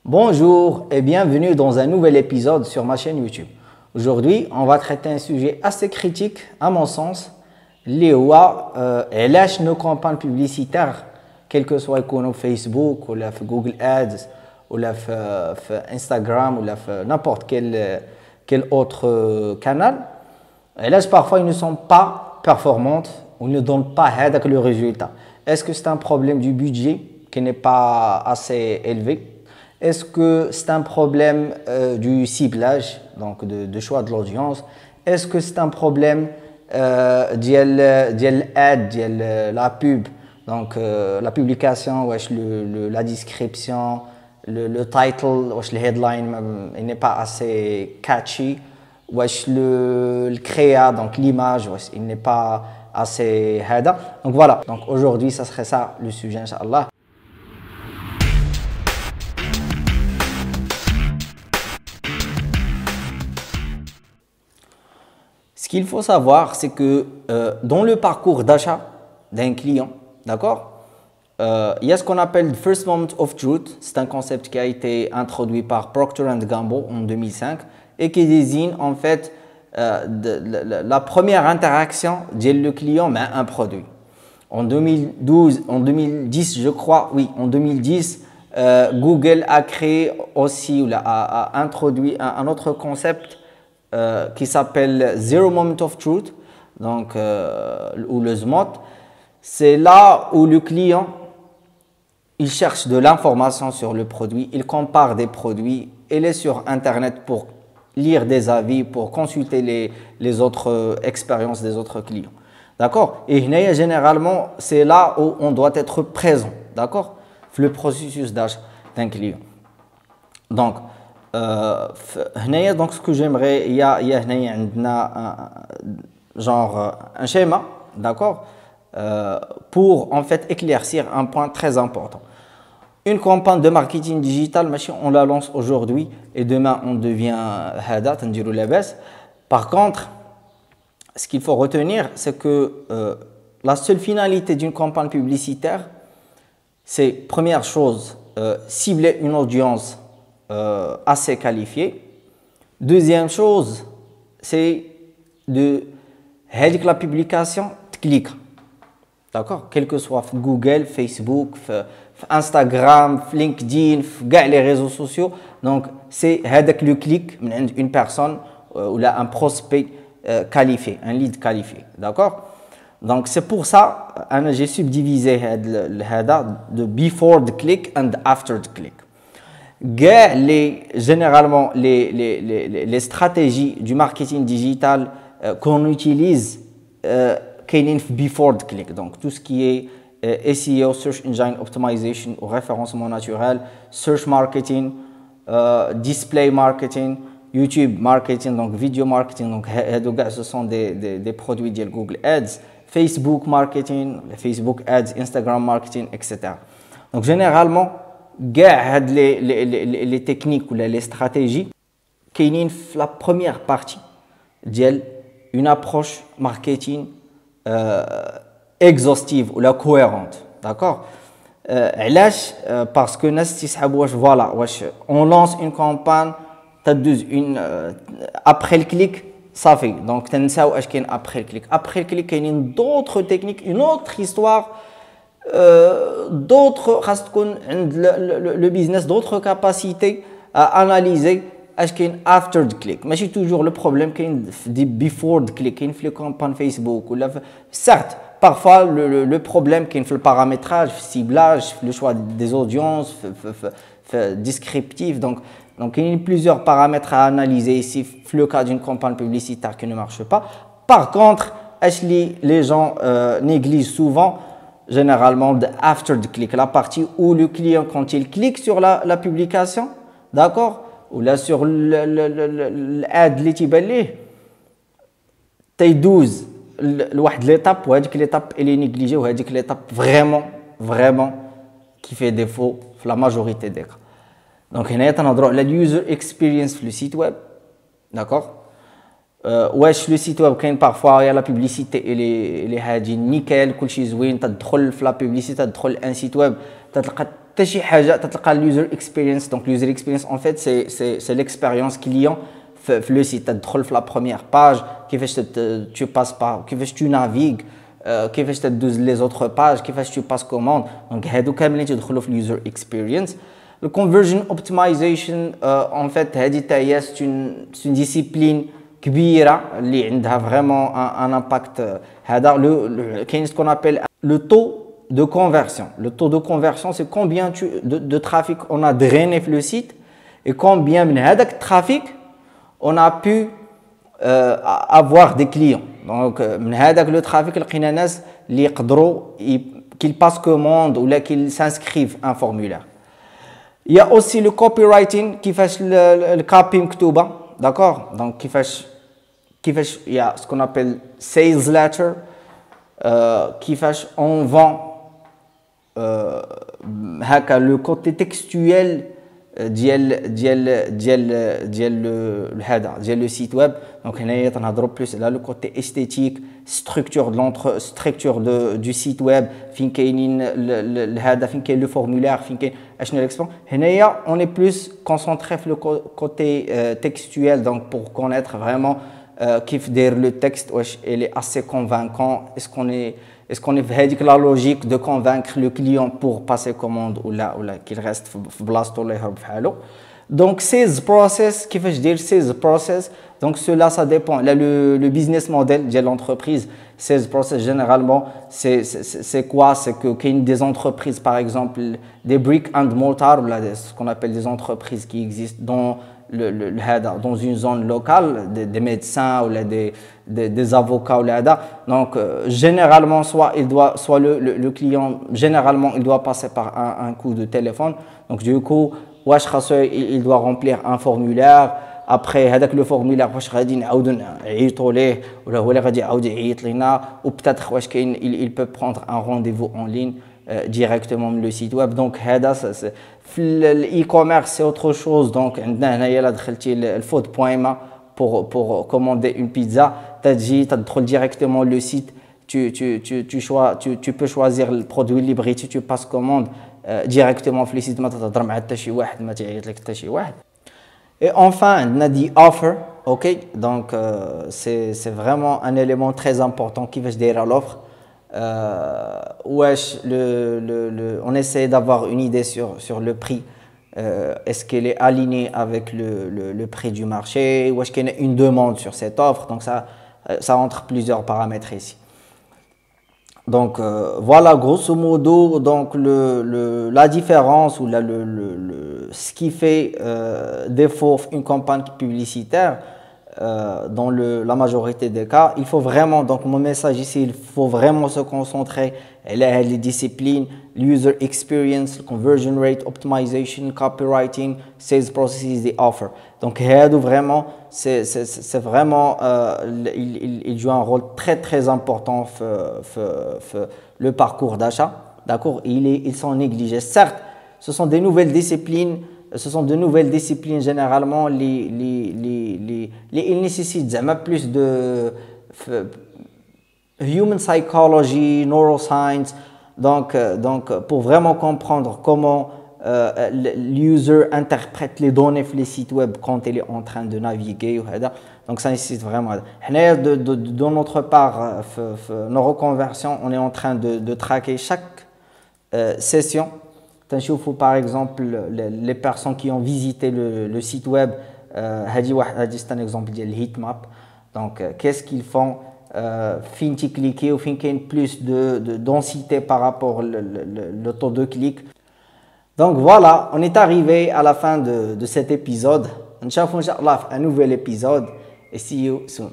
Bonjour et bienvenue dans un nouvel épisode sur ma chaîne YouTube. Aujourd'hui, on va traiter un sujet assez critique, à mon sens, lié à lâche nos campagnes publicitaires, quel que soit sur Facebook, ou Google Ads, ou Instagram, ou n'importe quel autre canal. Et là, parfois, ils ne sont pas performantes ou ne donnent pas le résultat. Est-ce que c'est un problème du budget qui n'est pas assez élevé? Est-ce que c'est un problème du ciblage, donc de choix de l'audience? Est-ce que c'est un problème de la pub, donc la publication, la description, le title, le headline, il n'est pas assez catchy, le créa, donc l'image, il n'est pas assez hada. Donc voilà, donc aujourd'hui, ça serait ça le sujet, Inch'Allah. Ce qu'il faut savoir, c'est que dans le parcours d'achat d'un client, d'accord, il y a ce qu'on appelle le First Moment of Truth. C'est un concept qui a été introduit par Procter & Gamble en 2005 et qui désigne en fait la première interaction de le client avec un produit. En 2010, je crois, oui, en 2010, Google a créé aussi, ou a introduit un autre concept qui s'appelle Zero Moment of Truth, donc, ou le ZMOT. C'est là où le client il cherche de l'information sur le produit, il compare des produits, il est sur Internet pour lire des avis, pour consulter les autres expériences des autres clients. D'accord? Et généralement, c'est là où on doit être présent, d'accord? Le processus d'achat d'un client. Donc, donc ce que j'aimerais, il y a un schéma, d'accord, pour en fait éclaircir un point très important. Une campagne de marketing digital, on la lance aujourd'hui et demain on devient hada, la baisse. Par contre, ce qu'il faut retenir, c'est que la seule finalité d'une campagne publicitaire, c'est première chose, cibler une audience assez qualifié. Deuxième chose, c'est de la publication clique. D'accord? Quel que soit Google, Facebook, Instagram, LinkedIn, les réseaux sociaux. Donc, c'est le clic d'une personne ou un prospect qualifié, un lead qualifié. D'accord? Donc, c'est pour ça que j'ai subdivisé de before the click and after the click. Généralement, les stratégies du marketing digital qu'on utilise before the click. Donc, tout ce qui est SEO, Search Engine Optimization ou référencement naturel, Search Marketing, Display Marketing, YouTube Marketing, donc Video Marketing, donc ce sont des produits de Google Ads, Facebook Marketing, Facebook Ads, Instagram Marketing, etc. Donc, généralement, les techniques ou les stratégies qui sont la première partie d'une approche marketing exhaustive ou la cohérente, d'accord. Parce que voilà, on lance une campagne après le clic ça fait donc après le clic il y a d'autres techniques, une autre histoire, d'autres le business, d'autres capacités à analyser after the click. Mais c'est toujours le problème before the click, la campagne Facebook. Certes, parfois le problème qui est le paramétrage, le ciblage, le choix des audiences, descriptif. Donc, il y a plusieurs paramètres à analyser ici, le cas d'une campagne publicitaire qui ne marche pas. Par contre, les gens négligent souvent, généralement, after the click, la partie où le client, quand il clique sur la publication, d'accord, ou là sur l'ad اللي تيبان ليه تيدوز لواحد l'étape وهذيك l'étape elle est négligée وهذيك l'étape vraiment qui fait défaut في la majorité des cas. Donc هنا تنهضروا على اليوزر اكسبيرينس في le site web, d'accord. واش لو سيت ويب كاين بارفوا يا لا بوبليسيتي اللي هادي نيكل كلشي زوين، تدخل في لا بوبليسيتي، تدخل ان سيت ويب تلقى حتى شي حاجه تتلقى اليوزر اكسبيرينس. دونك اليوزر اكسبيرينس ان فيت سي ليكسبيريونس كليون في لو سيت. تدخل في لا بروميير باج كيفاش tu passes par كيفاش tu navigues كيفاش تدوز لي زوتر باج كيفاش tu passes commande. دونك هادو كاملين تدخلوا في اليوزر اكسبيرينس. الكونفرجن اوبتمايزيشن ان فيت هذه حتى هي سون ديسيبلين كبيره اللي عندها فريمون ان امباكت. هذا كاين سكون ابل لو تو de conversion. Le taux de conversion, c'est combien de trafic on a drainé sur le site et combien de trafic on a pu avoir des clients. Donc, le trafic, qu'ils passent commande ou qu'ils s'inscrivent à un formulaire. Il y a aussi le copywriting qui fait le copy mktuba, d'accord? Donc, il y a ce qu'on appelle sales letter, qui fait on vend le côté textuel le site web. Donc on a plus là le côté esthétique, structure du site web, le formulaire, on est plus concentré sur le côté textuel, donc pour connaître vraiment le texte, il est assez convaincant. Est-ce qu'on est avec la logique de convaincre le client pour passer commande ou là qu'il reste donc sales process, qui fait dire sales process, donc cela ça dépend. Là le business model de l'entreprise, sales process généralement c'est quoi? C'est que qu'il y a des entreprises par exemple des brick and mortar ou là ce qu'on appelle des entreprises qui existent dans une zone locale, des médecins ou là, des avocats ou là. Donc généralement soit le client généralement il doit passer par un coup de téléphone. Donc du coup il doit remplir un formulaire. Après هذاك le formulaire واش غادي نعاودو نعيطوا ليه ولا هو اللي غادي يعاود يعيط لينا ou peut-être واش كاين il peut prendre un rendez-vous en ligne directement le site web. Donc هذا في الاي-commerce c'est autre chose. Donc عندنا هنايا لا دخلتي الفود بوينما pour commander une pizza تجي تدخل directement le site, tu peux choisir le produit libre, tu passes commande directement في le site, ما تهضر مع حتى شي واحد, ما تعيط لك حتى شي واحد. Et enfin, on a dit offer, ok, donc c'est vraiment un élément très important qui va se dire à l'offre. On essaie d'avoir une idée sur le prix. Est-ce qu'elle est alignée avec le prix du marché, ou est-ce qu'il y a une demande sur cette offre. Donc ça entre plusieurs paramètres ici. Donc voilà grosso modo donc la différence ou ce qui fait défaut une campagne publicitaire dans la majorité des cas. Il faut vraiment, donc mon message ici, il faut vraiment se concentrer sur les disciplines, user experience, conversion rate, optimization, copywriting, sales processes et offer. Donc vraiment c'est vraiment il joue un rôle très très important le parcours d'achat, d'accord. Ils sont négligés. Certes, ce sont des nouvelles disciplines. Ce sont de nouvelles disciplines généralement. Ils nécessitent plus de human psychology, neuroscience. Donc pour vraiment comprendre comment l'user interprète les données sur les sites web quand il est en train de naviguer. Donc ça nécessite vraiment. De notre part, nos reconversions, on est en train de traquer chaque session. Par exemple, les personnes qui ont visité le site web, c'est un exemple de heatmap. Donc, qu'est-ce qu'ils font? Fin de cliquer ou fin qu'il y ait plus de densité par rapport au taux de clic. Donc voilà, on est arrivé à la fin de cet épisode. Inch'Allah, un nouvel épisode et see you soon.